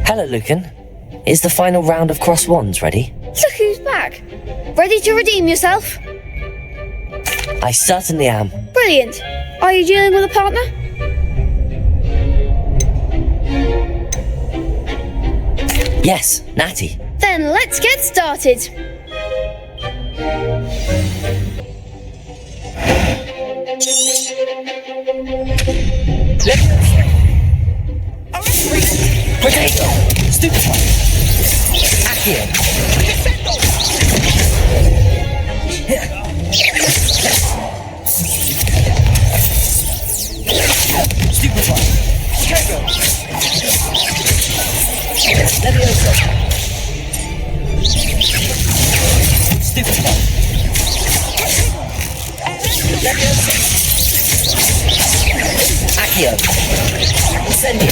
Hello, Lucan. Is the final round of cross wands ready? Look who's back. Ready to redeem yourself? I certainly am. Brilliant. Are you dealing with a partner? Yes, Natty. Then let's get started. Potato! Stupefy! Accio! Stupefy! Potato! Levioso! Stupefy! Levioso! Accio! Incendio!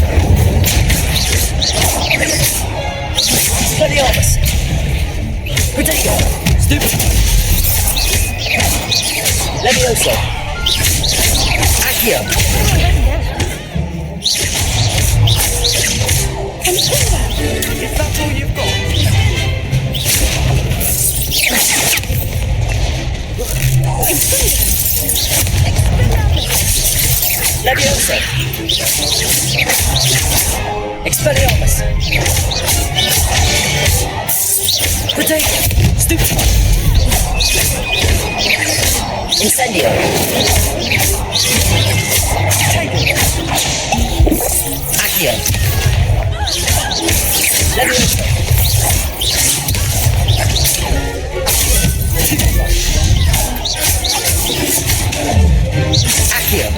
Expelliarmus! Potato! Stupefy! Levioso! Accio! Is that all you've got? Levioso! Expelliarmus! Potato! Stupefy! Incendio! Accio! Levioso! Accio!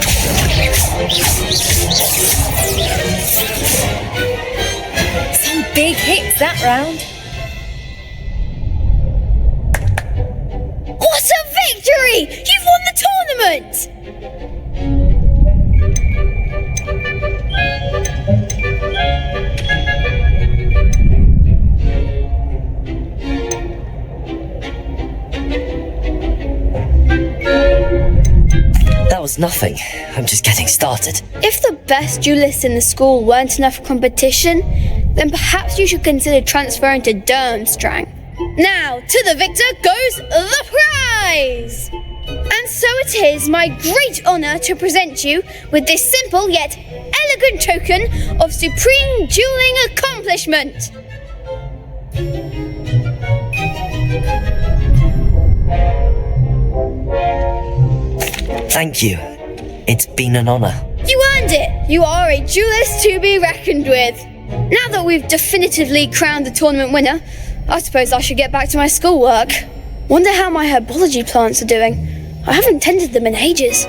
Some big hits that round. What a victory! You've won the tournament! That was nothing. I'm just getting started. If the best duelists in the school weren't enough for competition, then perhaps you should consider transferring to Durmstrang. Now, to the victor goes the prize! And so it is my great honour to present you with this simple yet elegant token of supreme dueling accomplishment. Thank you. It's been an honour. You earned it! You are a duelist to be reckoned with. Now that we've definitively crowned the tournament winner, I suppose I should get back to my schoolwork. Wonder how my herbology plants are doing. I haven't tended them in ages.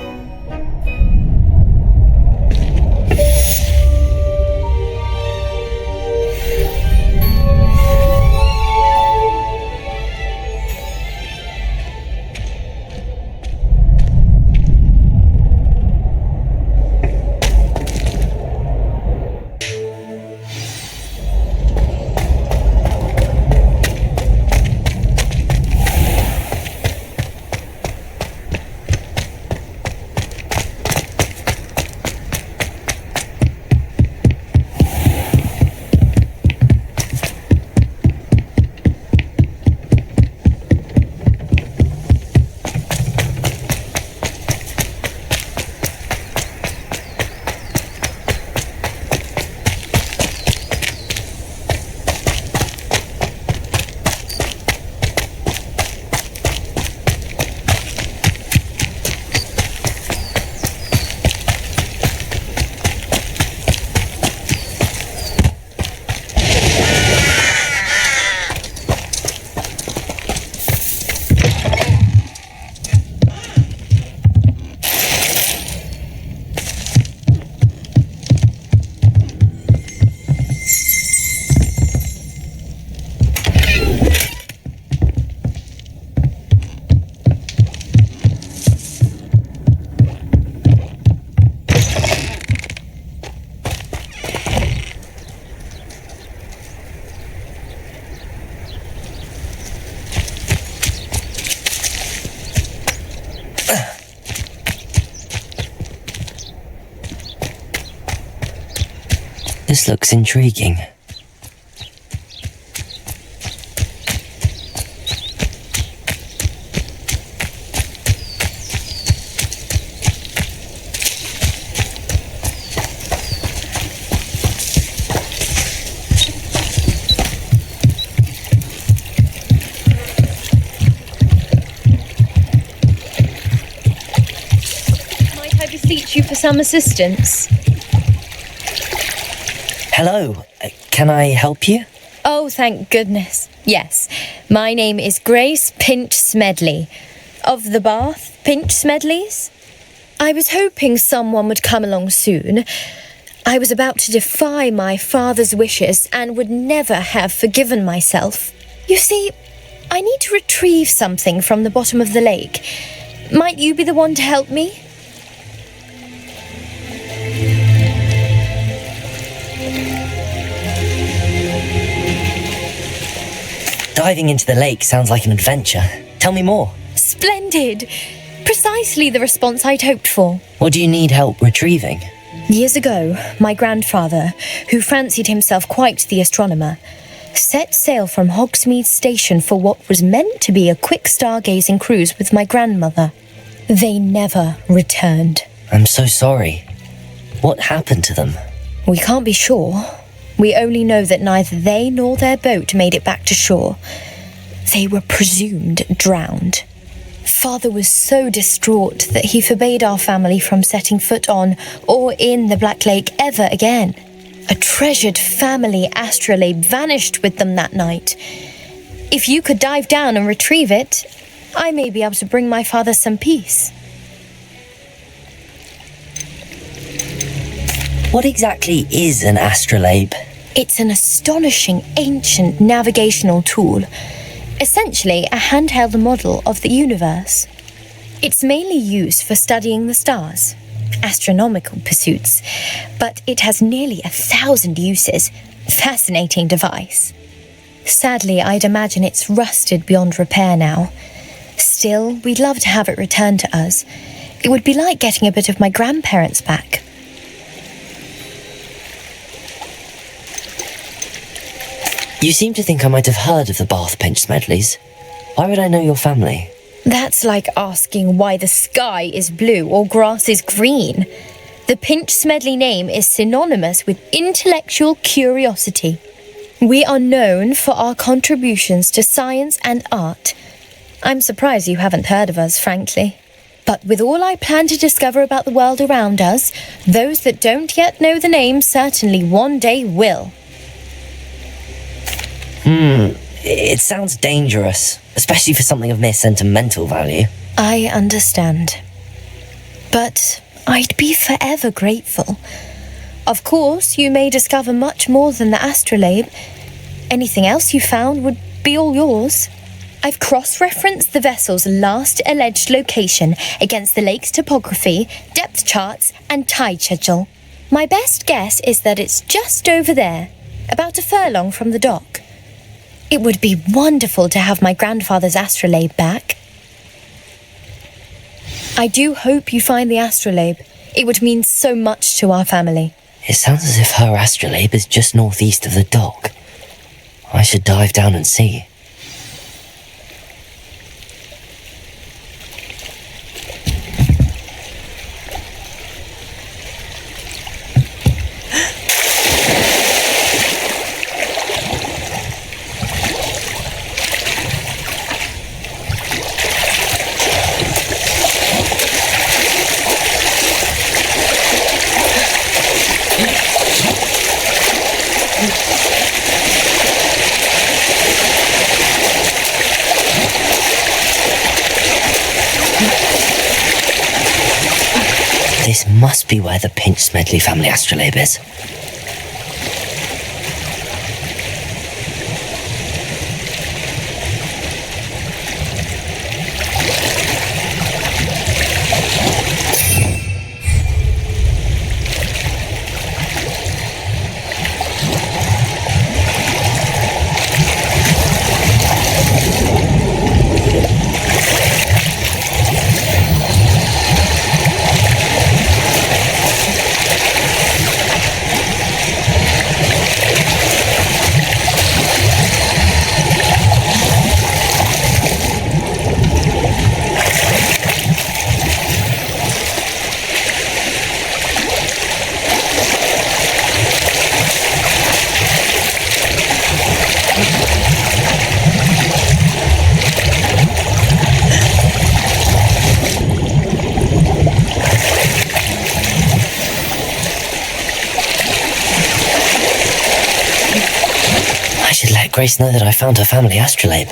This looks intriguing. some assistance? Hello, can I help you? Oh, thank goodness. Yes, my name is Grace Pinch Smedley, of the Bath Pinch Smedleys. I was hoping someone would come along soon. I was about to defy my father's wishes and would never have forgiven myself. You see, I need to retrieve something from the bottom of the lake. Might you be the one to help me? Diving into the lake sounds like an adventure. Tell me more. Splendid! Precisely the response I'd hoped for. What do you need help retrieving? Years ago, my grandfather, who fancied himself quite the astronomer, set sail from Hogsmeade Station for what was meant to be a quick stargazing cruise with my grandmother. They never returned. I'm so sorry. What happened to them? We can't be sure. We only know that neither they nor their boat made it back to shore. They were presumed drowned. Father was so distraught that he forbade our family from setting foot on or in the Black Lake ever again. A treasured family astrolabe vanished with them that night. If you could dive down and retrieve it, I may be able to bring my father some peace. What exactly is an astrolabe? It's an astonishing ancient navigational tool, essentially a handheld model of the universe. It's mainly used for studying the stars, astronomical pursuits, but it has nearly 1,000 uses. Fascinating device. Sadly, I'd imagine it's rusted beyond repair now. Still, we'd love to have it returned to us. It would be like getting a bit of my grandparents back. You seem to think I might have heard of the Bath Pinch Smedleys. Why would I know your family? That's like asking why the sky is blue or grass is green. The Pinch Smedley name is synonymous with intellectual curiosity. We are known for our contributions to science and art. I'm surprised you haven't heard of us, frankly. But with all I plan to discover about the world around us, those that don't yet know the name certainly one day will. It sounds dangerous, especially for something of mere sentimental value. I understand. But I'd be forever grateful. Of course, you may discover much more than the astrolabe. Anything else you found would be all yours. I've cross-referenced the vessel's last alleged location against the lake's topography, depth charts, and tide schedule. My best guess is that it's just over there, about a furlong from the dock. It would be wonderful to have my grandfather's astrolabe back. I do hope you find the astrolabe. It would mean so much to our family. It sounds as if her astrolabe is just northeast of the dock. I should dive down and see. This must be where the Pinch Smedley family astrolabe is. Grace know that I found her family astrolabe?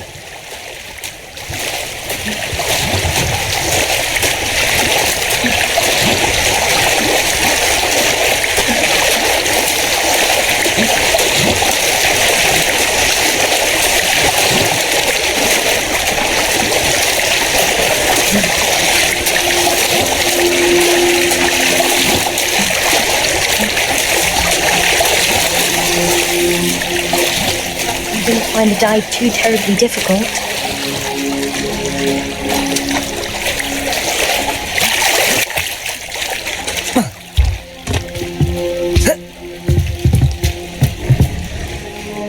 I didn't find the dive too terribly difficult.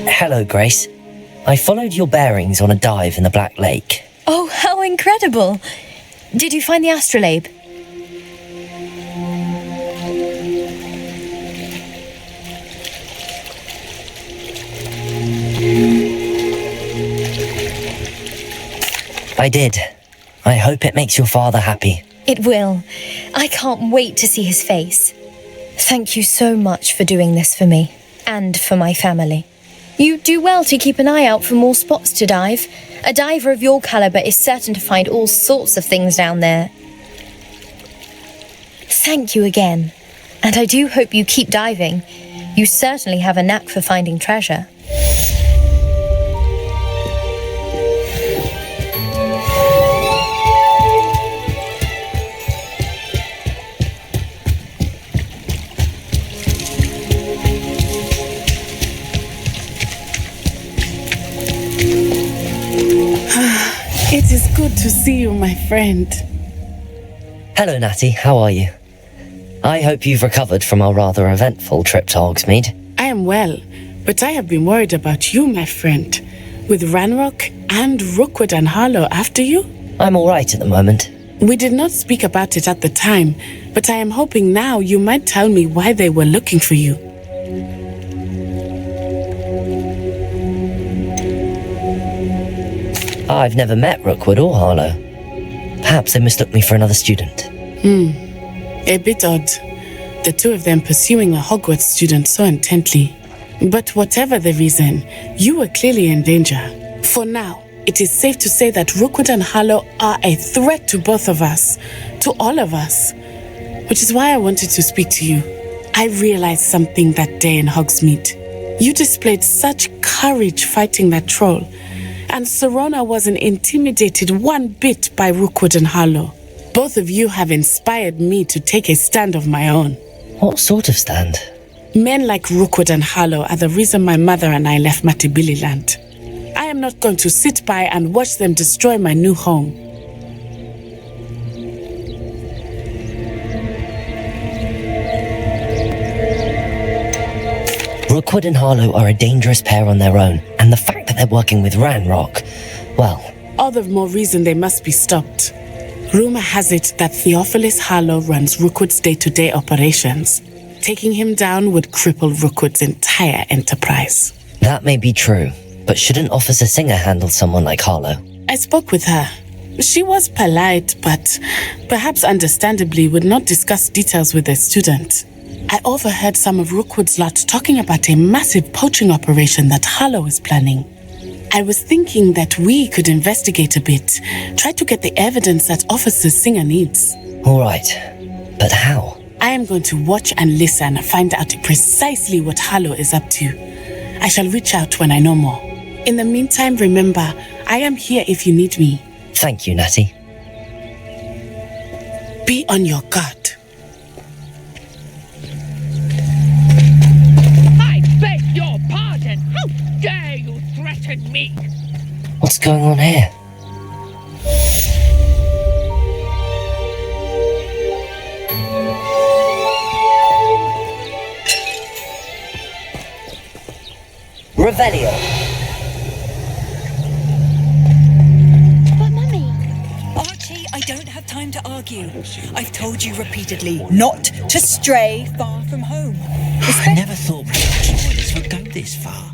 Hello, Grace. I followed your bearings on a dive in the Black Lake. Oh, how incredible! Did you find the astrolabe? I did. I hope it makes your father happy. It will. I can't wait to see his face. Thank you so much for doing this for me, and for my family. You do well to keep an eye out for more spots to dive. A diver of your caliber is certain to find all sorts of things down there. Thank you again. And I do hope you keep diving. You certainly have a knack for finding treasure. It is good to see you, my friend. Hello, Natty. How are you? I hope you've recovered from our rather eventful trip to Hogsmeade. I am well, but I have been worried about you, my friend. With Ranrock and Rookwood and Harlow after you? I'm all right at the moment. We did not speak about it at the time, but I am hoping now you might tell me why they were looking for you. I've never met Rookwood or Harlow. Perhaps they mistook me for another student. A bit odd. The two of them pursuing a Hogwarts student so intently. But whatever the reason, you were clearly in danger. For now, it is safe to say that Rookwood and Harlow are a threat to both of us, to all of us. Which is why I wanted to speak to you. I realized something that day in Hogsmeade. You displayed such courage fighting that troll. And Serona wasn't intimidated one bit by Rookwood and Harlow. Both of you have inspired me to take a stand of my own. What sort of stand? Men like Rookwood and Harlow are the reason my mother and I left Matibili land. I am not going to sit by and watch them destroy my new home. Rookwood and Harlow are a dangerous pair on their own, and the fact that they're working with Ranrock, well... All the more reason they must be stopped. Rumor has it that Theophilus Harlow runs Rookwood's day-to-day operations. Taking him down would cripple Rookwood's entire enterprise. That may be true, but shouldn't Officer Singer handle someone like Harlow? I spoke with her. She was polite, but perhaps understandably would not discuss details with a student. I overheard some of Rookwood's lot talking about a massive poaching operation that Harlow is planning. I was thinking that we could investigate a bit, try to get the evidence that Officer Singer needs. All right, but how? I am going to watch and listen and find out precisely what Harlow is up to. I shall reach out when I know more. In the meantime, remember, I am here if you need me. Thank you, Natty. Be on your guard. I beg your pardon! How dare you threaten me? What's going on here? Revelio! But Mummy, Archie, I don't have time to argue. I've told you repeatedly not to stray far from home. I never thought spoilers would go this far.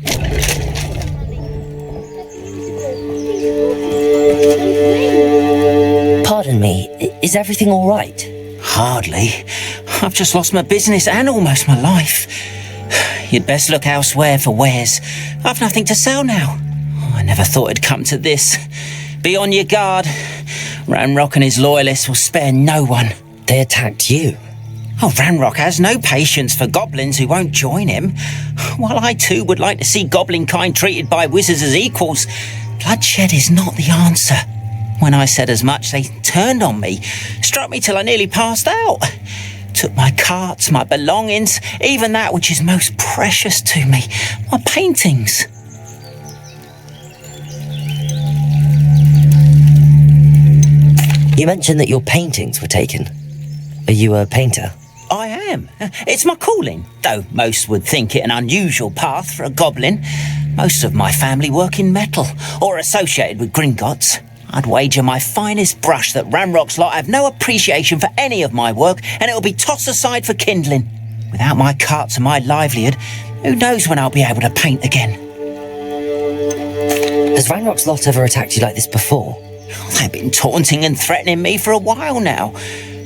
Pardon me, is everything all right? Hardly. I've just lost my business and almost my life. You'd best look elsewhere for wares. I've nothing to sell now. I never thought it'd come to this. Be on your guard. Ranrock and his loyalists will spare no one. They attacked you. Oh, Ranrock has no patience for goblins who won't join him. While I too would like to see goblin kind treated by wizards as equals, bloodshed is not the answer. When I said as much, they turned on me, struck me till I nearly passed out. Took my carts, my belongings, even that which is most precious to me, my paintings. You mentioned that your paintings were taken. Are you a painter? I am. It's my calling, though most would think it an unusual path for a goblin. Most of my family work in metal, or associated with Gringotts. I'd wager my finest brush that Ranrock's lot have no appreciation for any of my work, and it'll be tossed aside for kindling. Without my carts and my livelihood, who knows when I'll be able to paint again? Has Ranrock's lot ever attacked you like this before? They've been taunting and threatening me for a while now,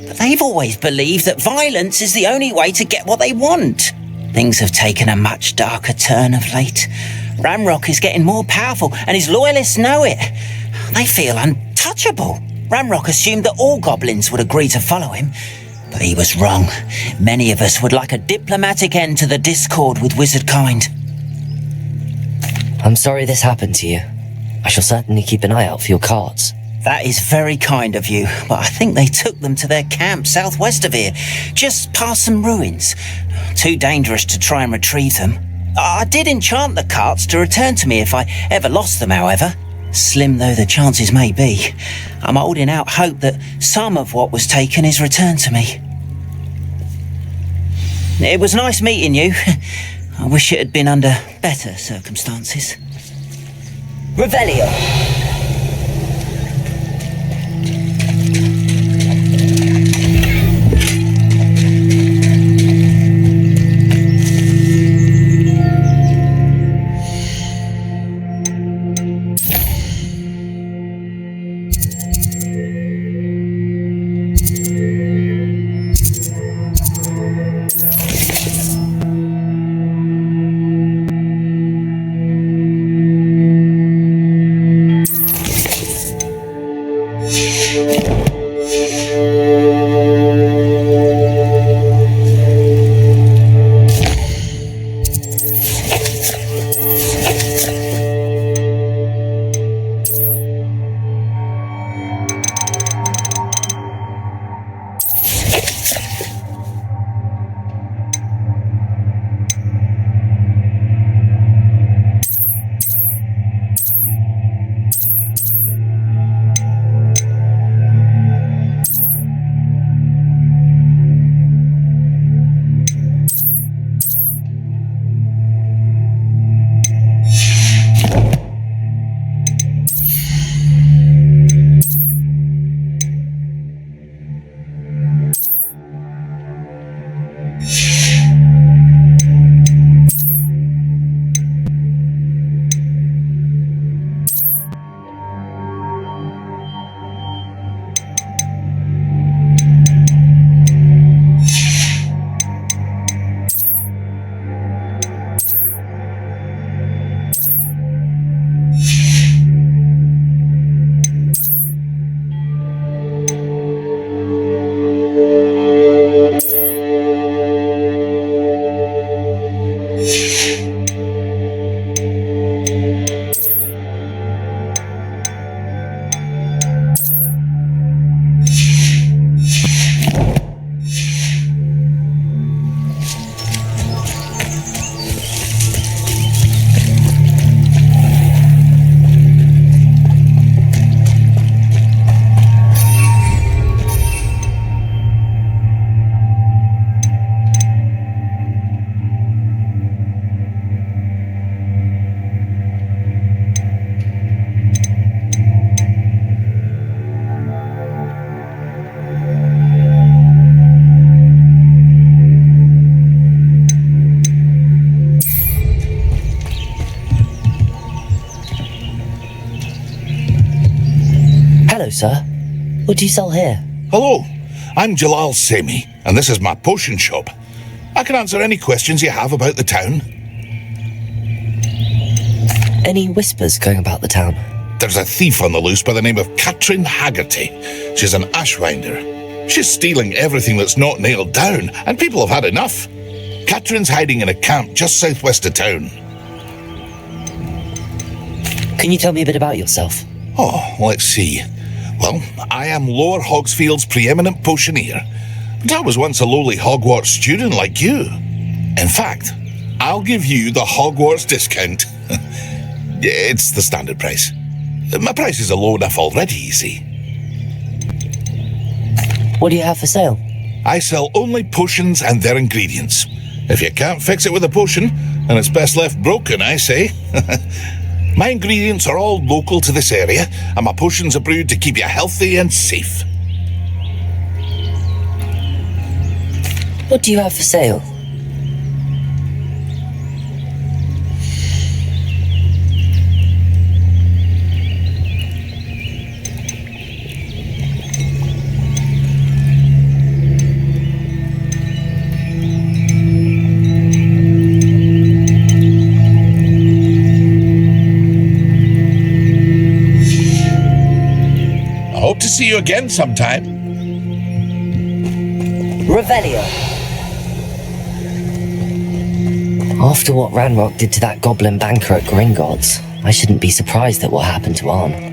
but they've always believed that violence is the only way to get what they want. Things have taken a much darker turn of late. Ranrock is getting more powerful, and his loyalists know it. They feel untouchable. Ranrock assumed that all goblins would agree to follow him, but he was wrong. Many of us would like a diplomatic end to the discord with wizard kind. I'm sorry this happened to you. I shall certainly keep an eye out for your carts. That is very kind of you, but I think they took them to their camp southwest of here, just past some ruins. Too dangerous to try and retrieve them. I did enchant the carts to return to me if I ever lost them, however. Slim though the chances may be, I'm holding out hope that some of what was taken is returned to me. It was nice meeting you. I wish it had been under better circumstances. Revelio! Hello, sir. What do you sell here? Hello, I'm Jalal Semi, and this is my potion shop. I can answer any questions you have about the town. Any whispers going about the town? There's a thief on the loose by the name of Katrin Haggerty. She's an ashwinder. She's stealing everything that's not nailed down, and people have had enough. Katrin's hiding in a camp just southwest of town. Can you tell me a bit about yourself? Oh, let's see. Well, I am Lower Hogsfield's preeminent potioneer, but I was once a lowly Hogwarts student like you. In fact, I'll give you the Hogwarts discount. It's the standard price. My prices are low enough already, you see. What do you have for sale? I sell only potions and their ingredients. If you can't fix it with a potion, then it's best left broken, I say. My ingredients are all local to this area, and my potions are brewed to keep you healthy and safe. What do you have for sale? Hope to see you again sometime. Revelio. After what Ranrock did to that goblin banker at Gringotts, I shouldn't be surprised at what happened to Arn.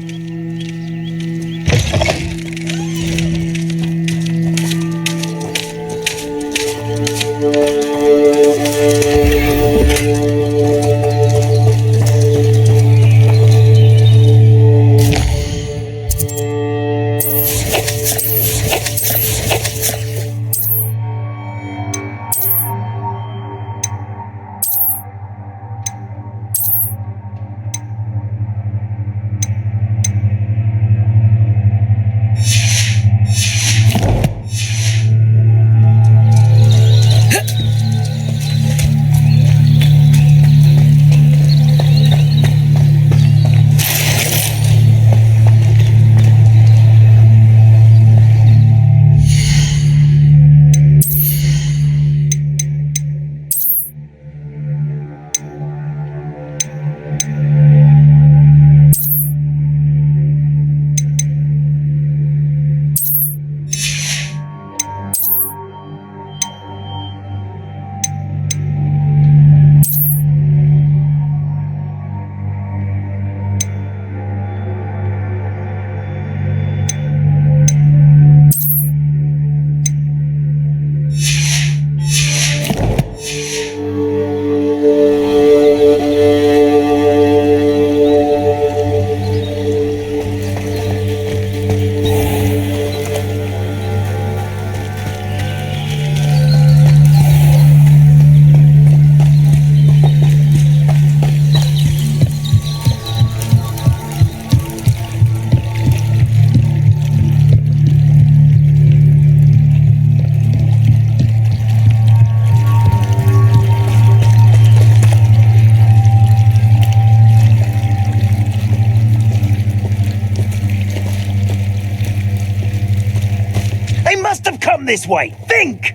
This way. Think!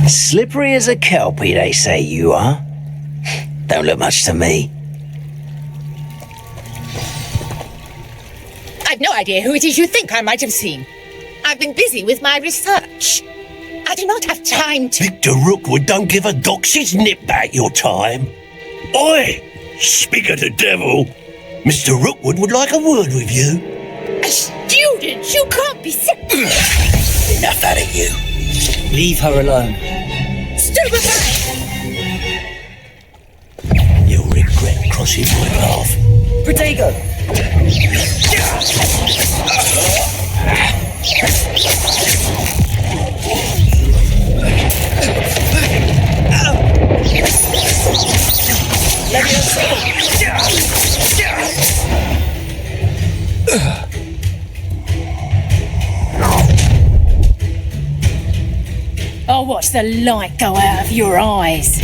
Slippery as a kelpie, they say you are. Don't look much to me. I've no idea who it is you think I might have seen. I've been busy with my research. I do not have time to... Victor Rookwood don't give a doxy's nip back your time. Oi! Speak of the devil. Mr. Rookwood would like a word with you. A student? You can't be sick. Enough out of you. Leave her alone. Stupefy! You'll regret crossing my path. Protego! I'll watch the light go out of your eyes.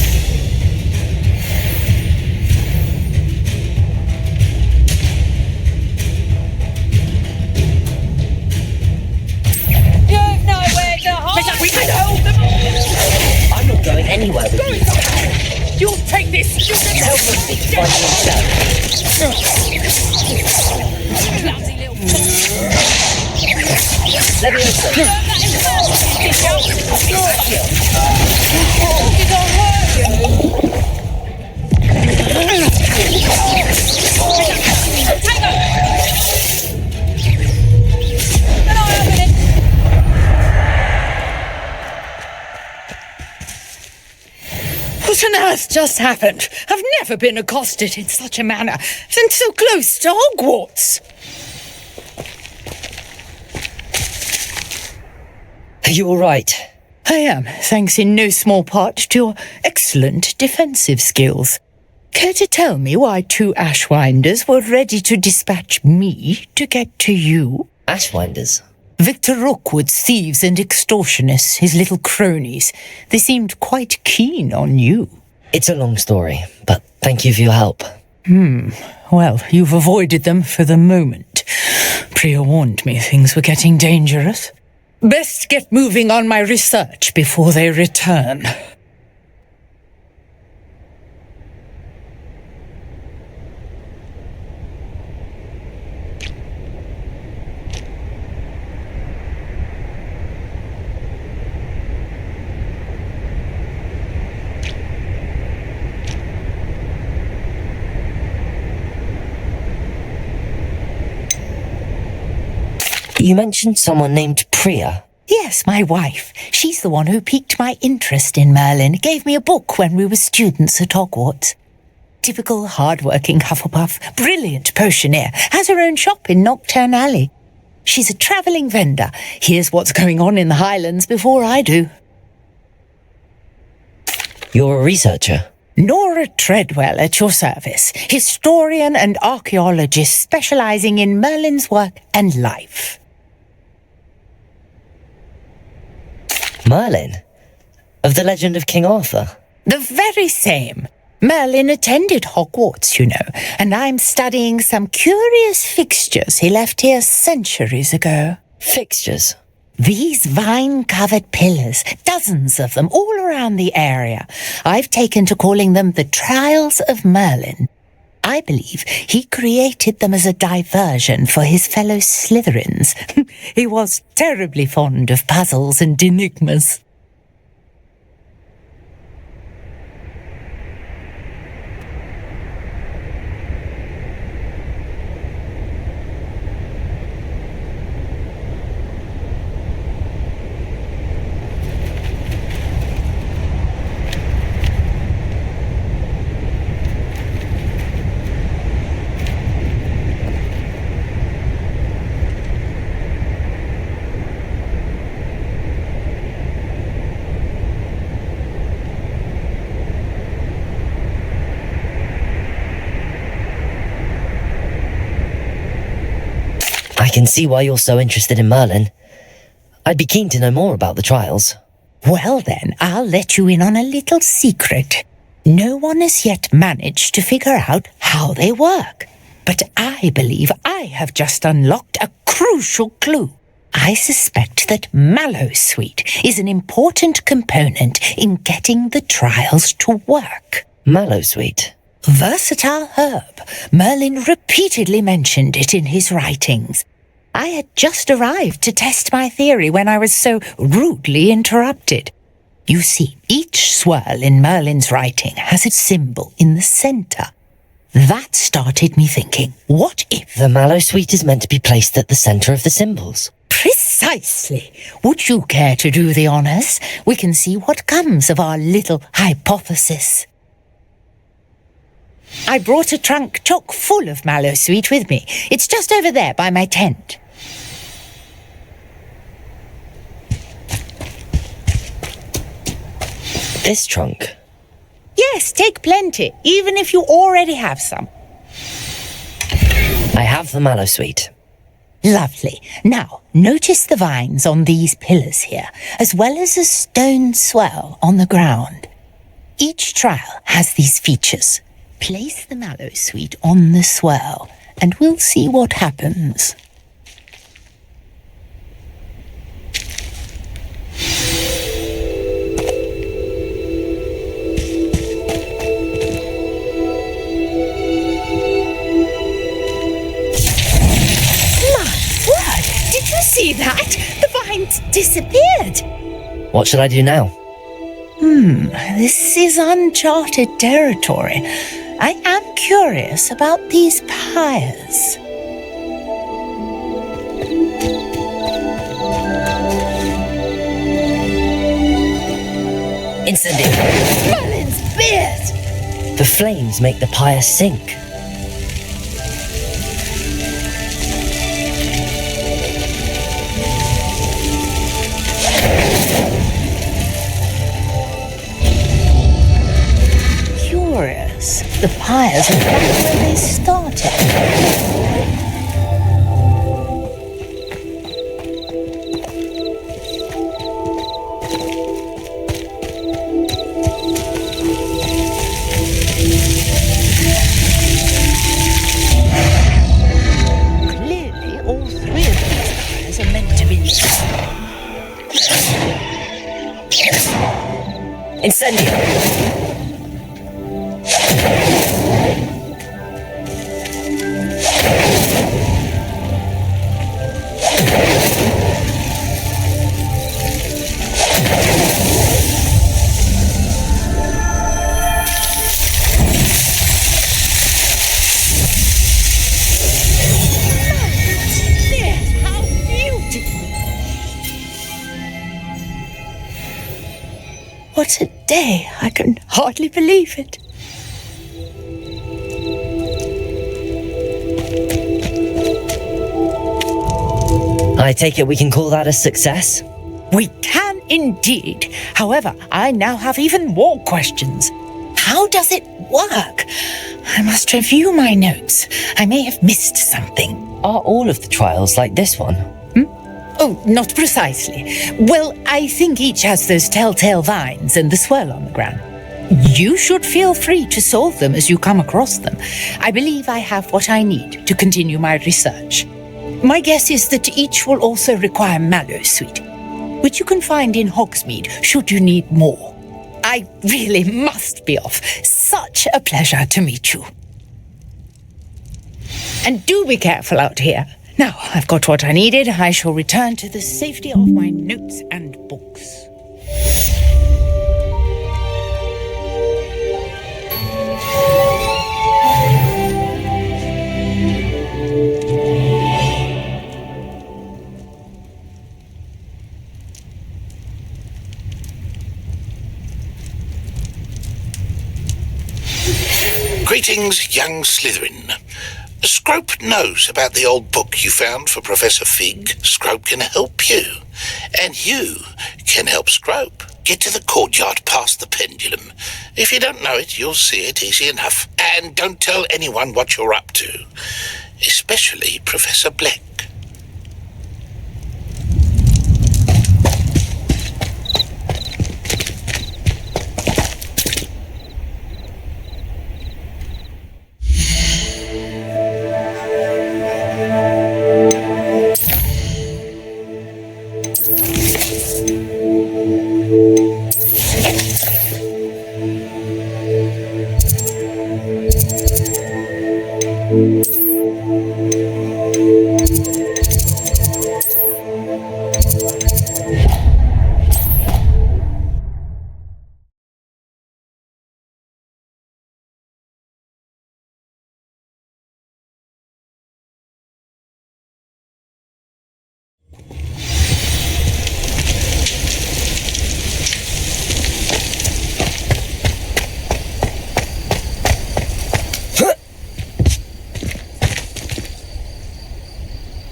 You've nowhere to hide. We can hold them. I'm not going anywhere with you. to find you himself. Leviosa. What on earth just happened? I've never been accosted in such a manner, and so close to Hogwarts. Are you all right? I am, thanks in no small part to your excellent defensive skills. Care to tell me why 2 Ashwinders were ready to dispatch me to get to you? Ashwinders? Victor Rookwood's thieves and extortionists, his little cronies. They seemed quite keen on you. It's a long story, but thank you for your help. Well, you've avoided them for the moment. Priya warned me things were getting dangerous. Best get moving on my research before they return. You mentioned someone named Priya. Yes, my wife. She's the one who piqued my interest in Merlin. Gave me a book when we were students at Hogwarts. Typical hard-working Hufflepuff, brilliant potioneer, has her own shop in Nocturne Alley. She's a travelling vendor. Hears what's going on in the Highlands before I do. You're a researcher? Nora Treadwell at your service. Historian and archaeologist specialising in Merlin's work and life. Merlin? Of the legend of King Arthur? The very same. Merlin attended Hogwarts, you know, and I'm studying some curious fixtures he left here centuries ago. Fixtures? These vine-covered pillars, dozens of them all around the area. I've taken to calling them the Trials of Merlin. I believe he created them as a diversion for his fellow Slytherins. He was terribly fond of puzzles and enigmas. I can see why you're so interested in Merlin. I'd be keen to know more about the trials. Well then, I'll let you in on a little secret. No one has yet managed to figure out how they work. But I believe I have just unlocked a crucial clue. I suspect that Mallowsweet is an important component in getting the trials to work. Mallowsweet? Versatile herb. Merlin repeatedly mentioned it in his writings. I had just arrived to test my theory when I was so rudely interrupted. You see, each swirl in Merlin's writing has a symbol in the centre. That started me thinking, what if... The Mallowsweet is meant to be placed at the centre of the symbols. Precisely. Would you care to do the honours? We can see what comes of our little hypothesis. I brought a trunk chock full of Mallowsweet with me. It's just over there by my tent. This trunk? Yes, take plenty, even if you already have some. I have the Mallowsweet. Lovely. Now, notice the vines on these pillars here, as well as a stone swell on the ground. Each trial has these features. Place the Mallowsweet on the swirl, and we'll see what happens. see that? The vines disappeared. What should I do now? This is uncharted territory. I am curious about these pyres. Incendio! Merlin's beard! The flames make the pyre sink. Curious. The pyres are back where they started. Clearly, all three of these pyres are meant to be Incendio! How beautiful! What a day! I can hardly believe it. I take it we can call that a success? We can indeed. However, I now have even more questions. How does it work? I must review my notes. I may have missed something. Are all of the trials like this one? Oh, not precisely. Well, I think each has those telltale vines and the swirl on the ground. You should feel free to solve them as you come across them. I believe I have what I need to continue my research. My guess is that each will also require mallow sweet, which you can find in Hogsmeade should you need more. I really must be off. Such a pleasure to meet you. And do be careful out here. Now I've got what I needed. I shall return to the safety of my notes and books. Greetings, young Slytherin. Scrope knows about the old book you found for Professor Fig. Scrope can help you. And you can help Scrope. Get to the courtyard past the pendulum. If you don't know it, you'll see it easy enough. And don't tell anyone what you're up to. Especially Professor Black.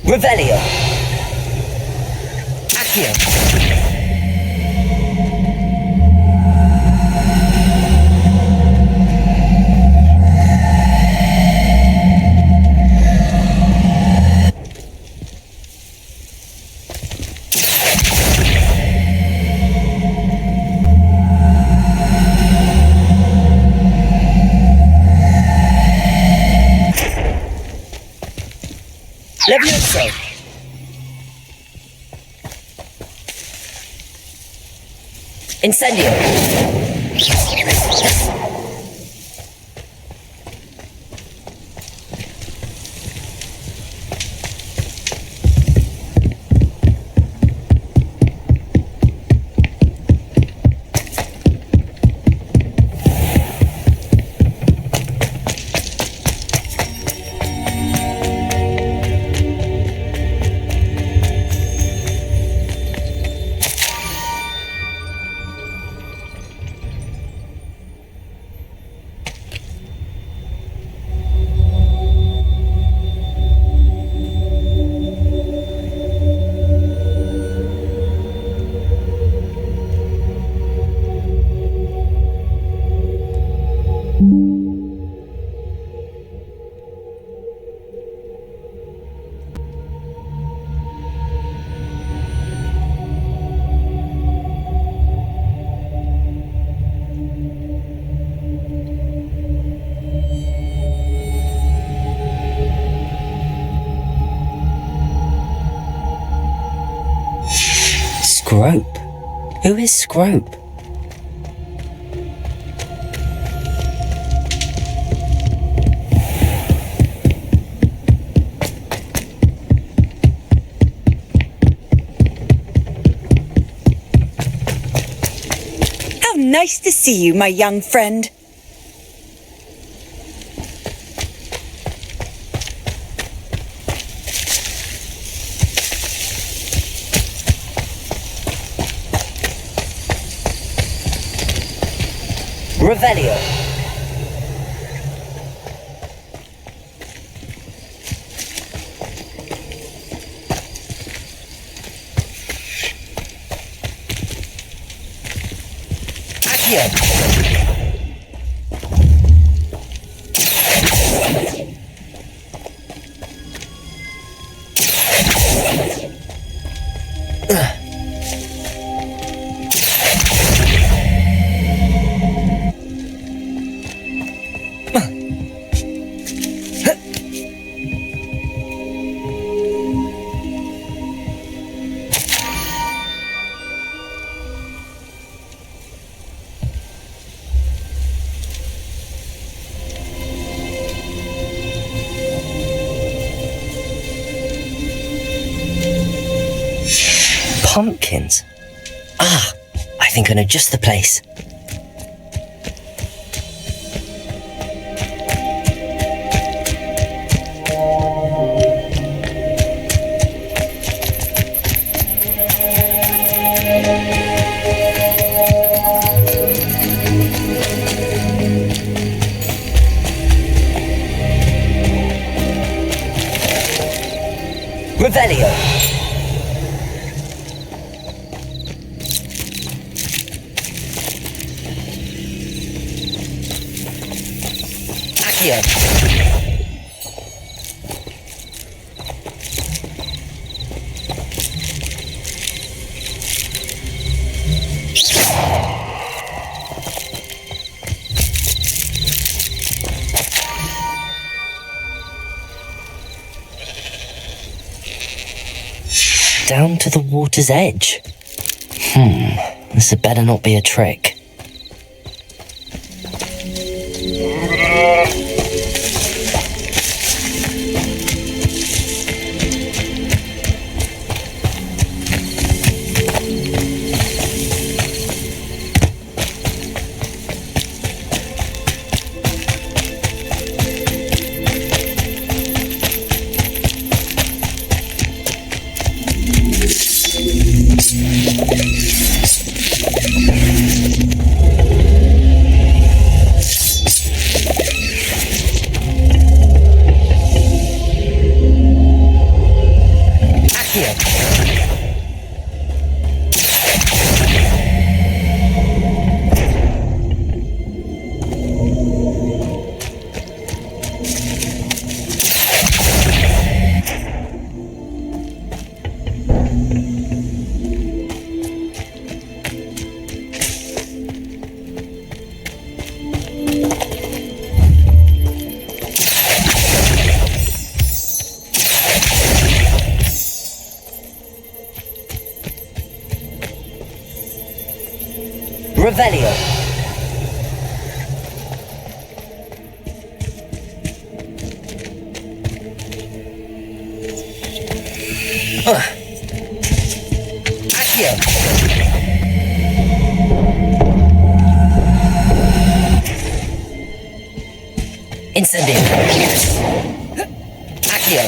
Revelio. Accio. Levioso. Incendio. Scrope? Who is Scrope? How nice to see you, my young friend. Revelio. Accio. Pumpkins. I think I know just the place. Revelio. Accio. Down to the water's edge. This had better not be a trick. Revelio. Accio. Incendio. Accio.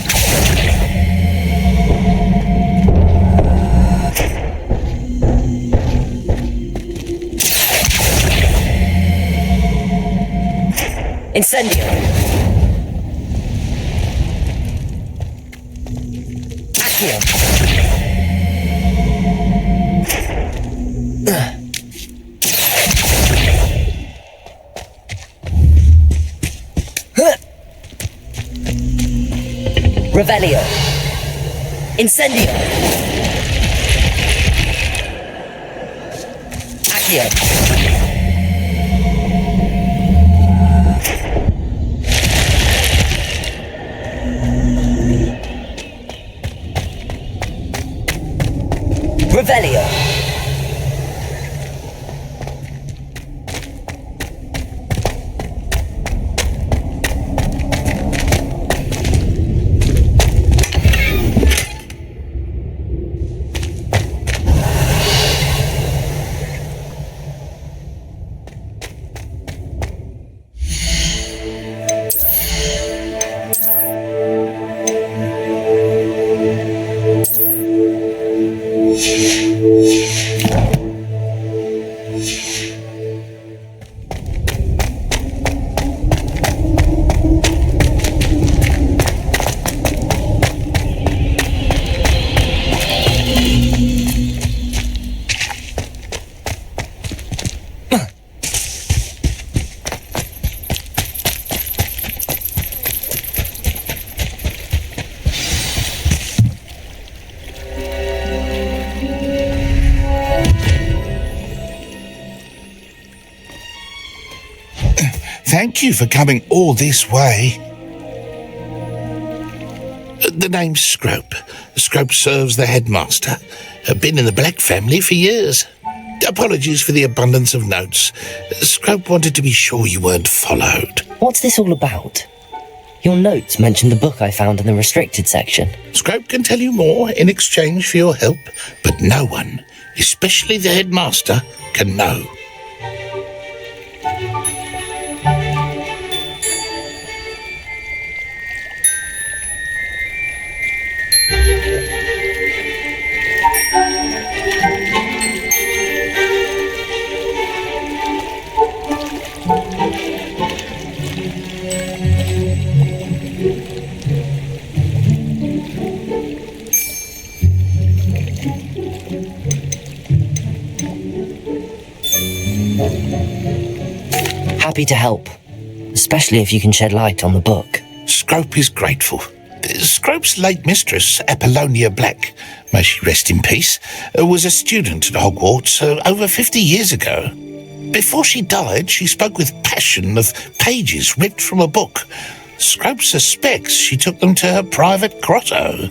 Incendio. Accio. Revelio. Incendio. Accio. Revelio. thank you for coming all this way. The name's Scrope. Scrope serves the headmaster. Been in the Black family for years. Apologies for the abundance of notes. Scrope wanted to be sure you weren't followed. What's this all about? Your notes mentioned the book I found in the restricted section. Scrope can tell you more in exchange for your help, but no one, especially the headmaster, can know. Happy to help, especially if you can shed light on the book. Scrope is grateful. Scrope's late mistress, Apollonia Black, may she rest in peace, was a student at Hogwarts over 50 years ago. Before she died, she spoke with passion of pages ripped from a book. Scrope suspects she took them to her private grotto.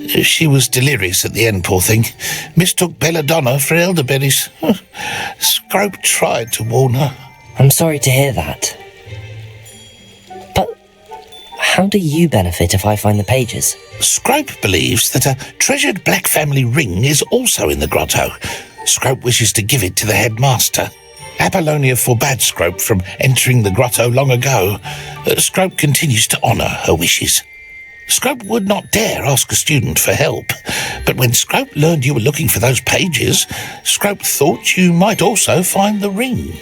She was delirious at the end, poor thing. Mistook belladonna for elderberries. Scrope tried to warn her. I'm sorry to hear that. But how do you benefit if I find the pages? Scrope believes that a treasured Black family ring is also in the grotto. Scrope wishes to give it to the headmaster. Apollonia forbade Scrope from entering the grotto long ago. Scrope continues to honour her wishes. Scrope would not dare ask a student for help, but when Scrope learned you were looking for those pages, Scrope thought you might also find the ring.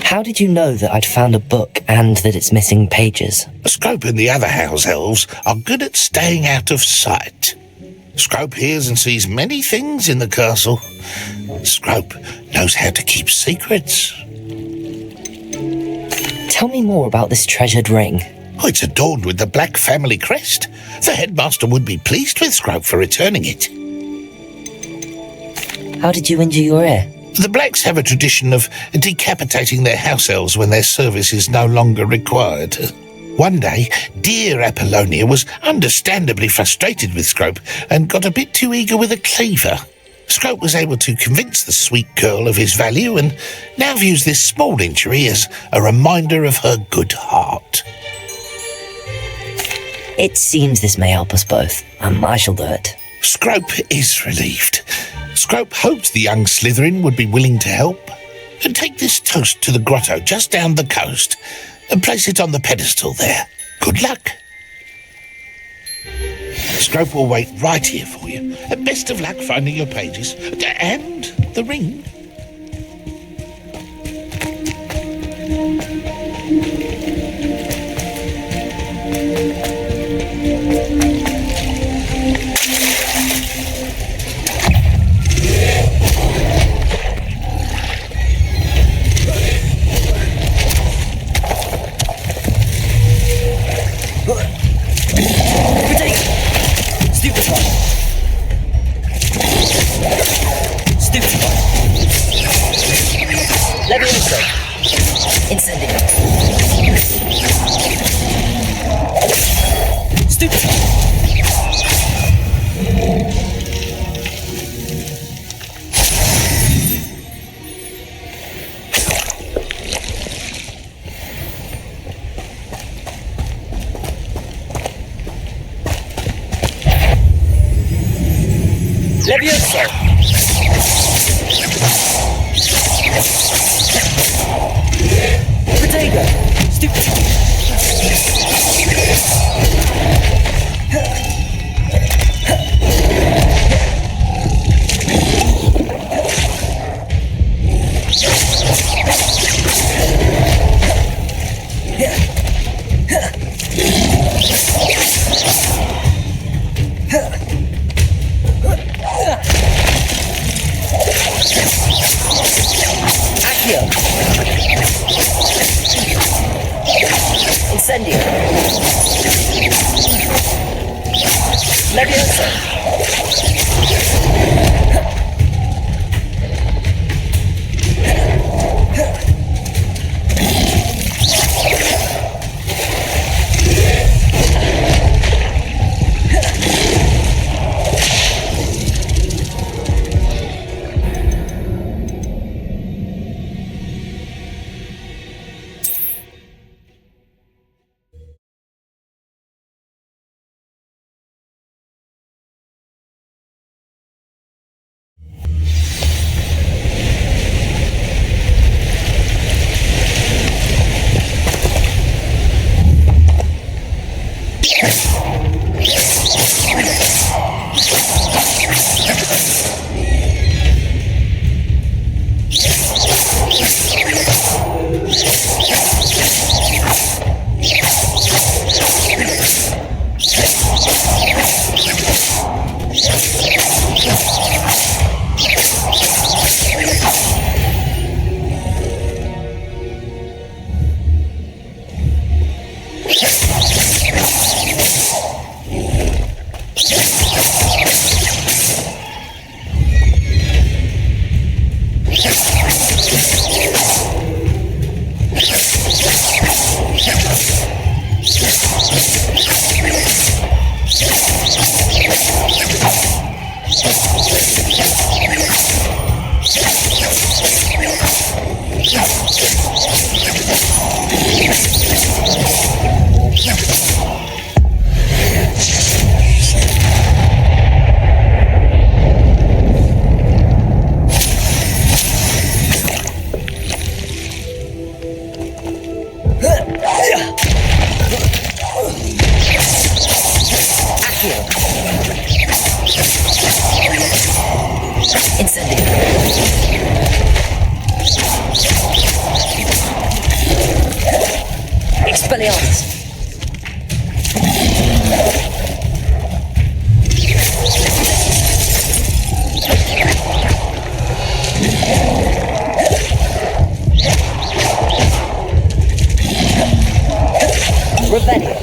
How did you know that I'd found a book and that it's missing pages? Scrope and the other house elves are good at staying out of sight. Scrope hears and sees many things in the castle. Scrope knows how to keep secrets. Tell me more about this treasured ring. Oh, it's adorned with the Black family crest. The headmaster would be pleased with Scrope for returning it. How did you injure your ear? The Blacks have a tradition of decapitating their house elves when their service is no longer required. One day, dear Apollonia was understandably frustrated with Scrope and got a bit too eager with a cleaver. Scrope was able to convince the sweet girl of his value and now views this small injury as a reminder of her good heart. It seems this may help us both. I shall do it. Scrope is relieved. Scrope hoped the young Slytherin would be willing to help. And take this toast to the grotto just down the coast and place it on the pedestal there. Good luck. Scrope will wait right here for you. Best of luck finding your pages. And the ring. Expelliarmus. Revelio.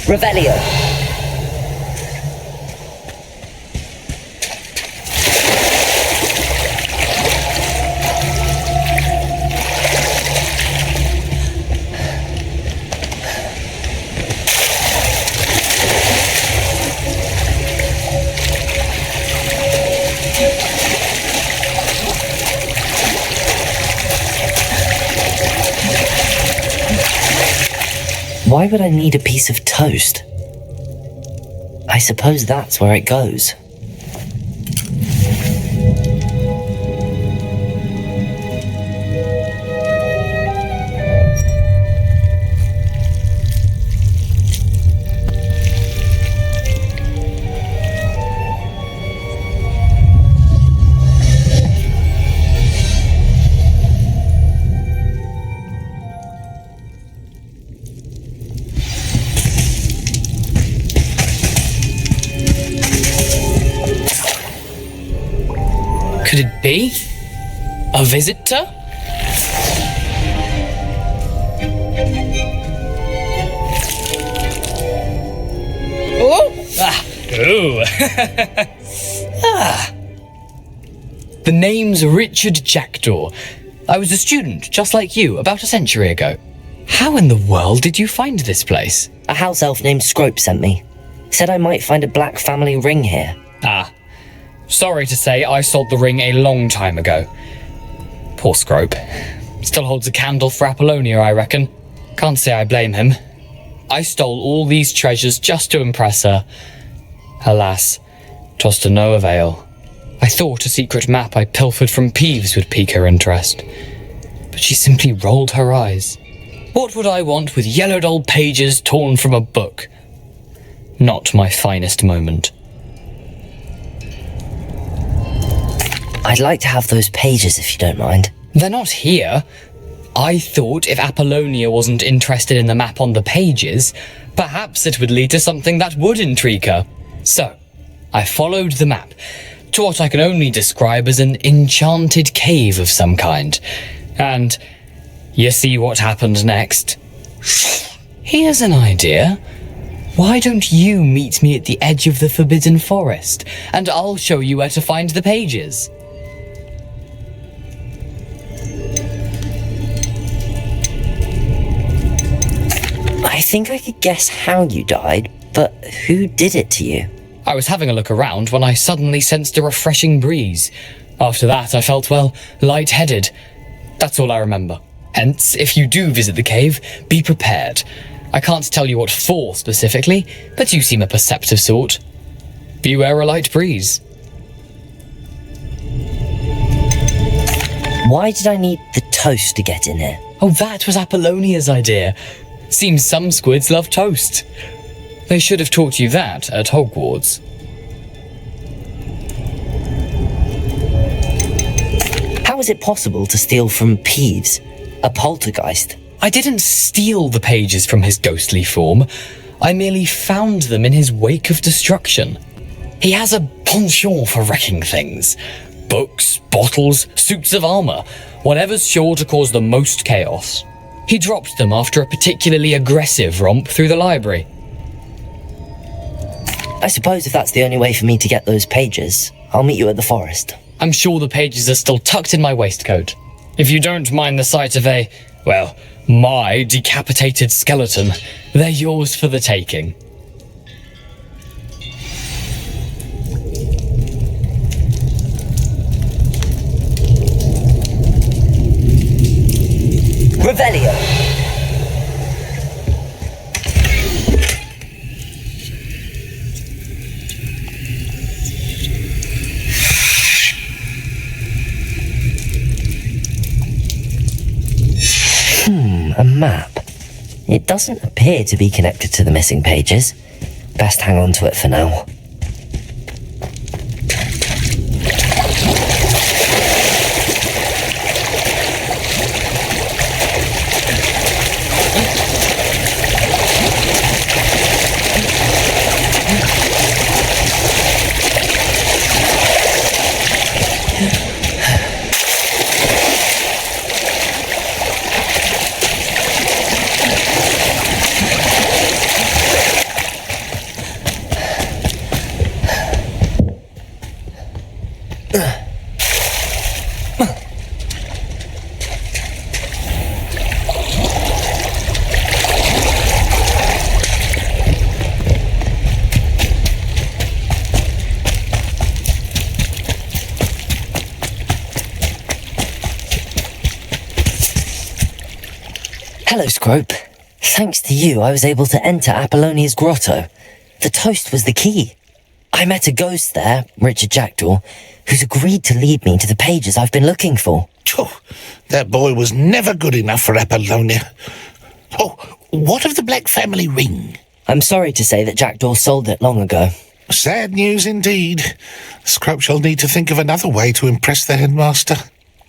Revelio. Why would I need a piece of toast? I suppose that's where it goes. Could it be? A visitor? Oh! Ooh. The name's Richard Jackdaw. I was a student, just like you, about a century ago. How in the world did you find this place? A house elf named Scrope sent me. Said I might find a black family ring here. Sorry to say, I sold the ring a long time ago. Poor Scrope. Still holds a candle for Apollonia, I reckon. Can't say I blame him. I stole all these treasures just to impress her. Alas, 'twas to no avail. I thought a secret map I pilfered from Peeves would pique her interest. But she simply rolled her eyes. What would I want with yellowed old pages torn from a book? Not my finest moment. I'd like to have those pages if you don't mind. They're not here. I thought if Apollonia wasn't interested in the map on the pages, perhaps it would lead to something that would intrigue her. So, I followed the map to what I can only describe as an enchanted cave of some kind. And you see what happened next. Here's an idea. Why don't you meet me at the edge of the Forbidden Forest, and I'll show you where to find the pages. I think I could guess how you died, but who did it to you? I was having a look around when I suddenly sensed a refreshing breeze. After that, I felt, well, lightheaded. That's all I remember. Hence, if you do visit the cave, be prepared. I can't tell you what for specifically, but you seem a perceptive sort. Beware a light breeze. Why did I need the toast to get in here? Oh, that was Apollonia's idea. Seems some squids love toast. They should have taught you that at Hogwarts. How is it possible to steal from Peeves, a poltergeist? I didn't steal the pages from his ghostly form. I merely found them in his wake of destruction. He has a penchant for wrecking things. Books, bottles, suits of armour, whatever's sure to cause the most chaos. He dropped them after a particularly aggressive romp through the library. I suppose if that's the only way for me to get those pages, I'll meet you at the forest. I'm sure the pages are still tucked in my waistcoat. If you don't mind the sight of my decapitated skeleton, they're yours for the taking. Revelio! A map. It doesn't appear to be connected to the missing pages. Best hang on to it for now. Hello, Scrope. Thanks to you, I was able to enter Apollonia's grotto. The toast was the key. I met a ghost there, Richard Jackdaw, who's agreed to lead me to the pages I've been looking for. Oh, that boy was never good enough for Apollonia. Oh, what of the Black family ring? I'm sorry to say that Jackdaw sold it long ago. Sad news indeed. Scrope shall need to think of another way to impress the headmaster.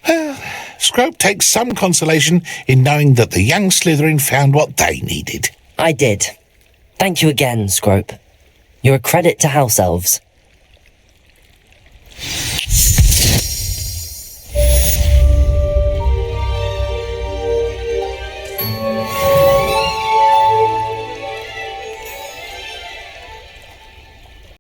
Well, Scrope takes some consolation in knowing that the young Slytherin found what they needed. I did. Thank you again, Scrope. You're a credit to House Elves.